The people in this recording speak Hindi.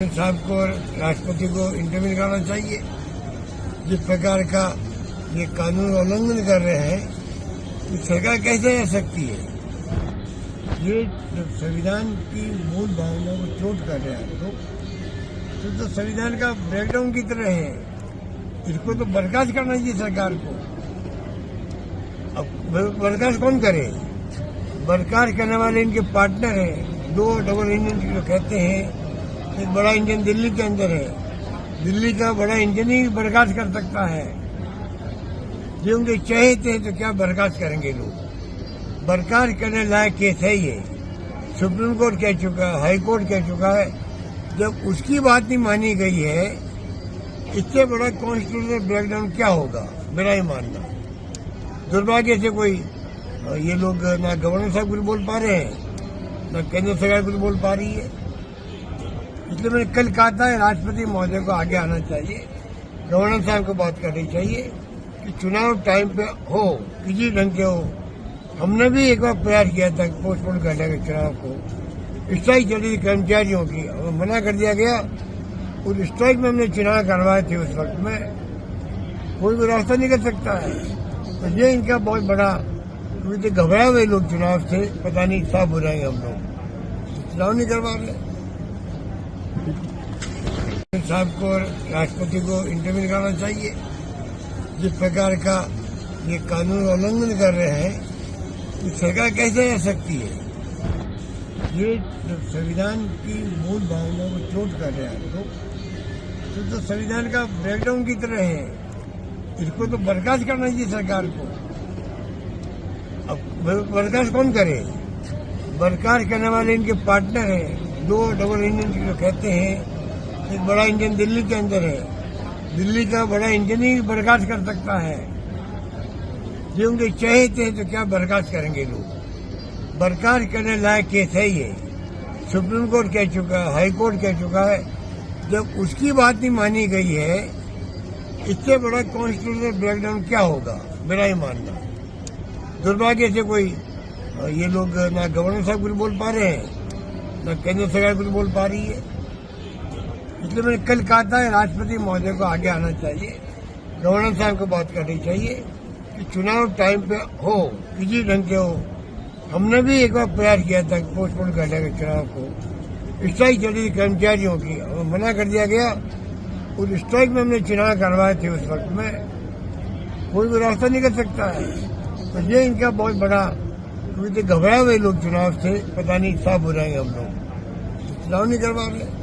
साहब को राष्ट्रपति को इंटरव्यू करना चाहिए। जिस प्रकार का ये कानून उल्लंघन कर रहे हैं तो सरकार कैसे रह सकती है। ये संविधान की मूल भावनाओं को चोट कर रहे हैं तो संविधान का ब्रेकडाउन की तरह है। इसको तो बर्खास्त करना चाहिए सरकार को। अब बर्खास्त कौन करे? बर्खास्त करने वाले इनके पार्टनर हैं, दो डबल इंजन जो कहते हैं। एक बड़ा इंजन दिल्ली के अंदर है, दिल्ली का बड़ा इंजन ही बर्खास्त कर सकता है। जो उनके चहेते हैं तो क्या बर्खास्त करेंगे लोग। बर्खास्त करने लायक केस है ये। सुप्रीम कोर्ट कह चुका है, हाई कोर्ट कह चुका है। जब उसकी बात नहीं मानी गई है, इससे बड़ा कॉन्स्टिट्यूशनल ब्रेकडाउन क्या होगा, मेरा ही मानना। दुर्भाग्य से कोई ये लोग ना गवर्नर साहब कुछ बोल पा रहे हैं, ना केंद्र सरकार कुछ बोल पा रही है। इसलिए मैंने कल कहा था राष्ट्रपति महोदय को आगे आना चाहिए, गवर्नर साहब को बात करनी चाहिए कि चुनाव टाइम पे हो, किसी ढंग के हो। हमने भी एक बार प्रयास किया था पोस्टपोन करने के चुनाव को, स्ट्राइक चली थी कर्मचारियों की, हमें मना कर दिया गया। उस स्ट्राइक में हमने चुनाव करवाए थे। उस वक्त में कोई भी रास्ता नहीं कर सकता है। तो ये इनका बहुत बड़ा, क्योंकि घबराए हुए लोग चुनाव से, पता नहीं साफ हो जाएंगे हम लोग, चुनाव नहीं करवा रहे। साहब को राष्ट्रपति को इंटरव्यू करना चाहिए। जिस प्रकार का ये कानून उल्लंघन कर रहे हैं तो सरकार कैसे रह सकती है। ये संविधान की मूल भावनाओं को चोट कर रहे हैं तो संविधान का ब्रेकडाउन की तरह है। इसको तो बर्खास्त करना चाहिए सरकार को। अब बर्खास्त कौन करे? बर्खास्त करने वाले इनके पार्टनर हैं, दो डबल इंजन जो कहते हैं। एक बड़ा इंजन दिल्ली के अंदर है, दिल्ली का बड़ा इंजन ही बर्खास्त कर सकता है। जो उनके चहेते हैं तो क्या बर्खास्त करेंगे लोग। बर्खास्त करने लायक केस है ये। सुप्रीम कोर्ट कह चुका है, हाई कोर्ट कह चुका है। जब उसकी बात नहीं मानी गई है, इससे बड़ा कॉन्स्टिट्यूशनल ब्रेकडाउन क्या होगा, मेरा ही मानना। दुर्भाग्य से कोई ये लोग ना गवर्नर साहब कुछ बोल पा रहे हैं, ना केंद्र सरकार कुछ बोल पा रही है। इसलिए मैंने कल कहा था राष्ट्रपति महोदय को आगे आना चाहिए, गवर्नर साहब को बात करनी चाहिए कि चुनाव टाइम पे हो, किसी ढंग के हो। हमने भी एक बार प्रयास किया था पोस्टपोन करने के चुनाव को, स्ट्राइक चली थी कर्मचारियों की, हमें मना कर दिया गया। उस स्ट्राइक में हमने चुनाव करवाए थे। उस वक्त में कोई भी रास्ता नहीं कर सकता है। तो ये इनका बहुत बड़ा, क्योंकि घबराए हुए लोग चुनाव से, पता नहीं साफ हो जाएंगे हम लोग, चुनाव नहीं करवा रहे।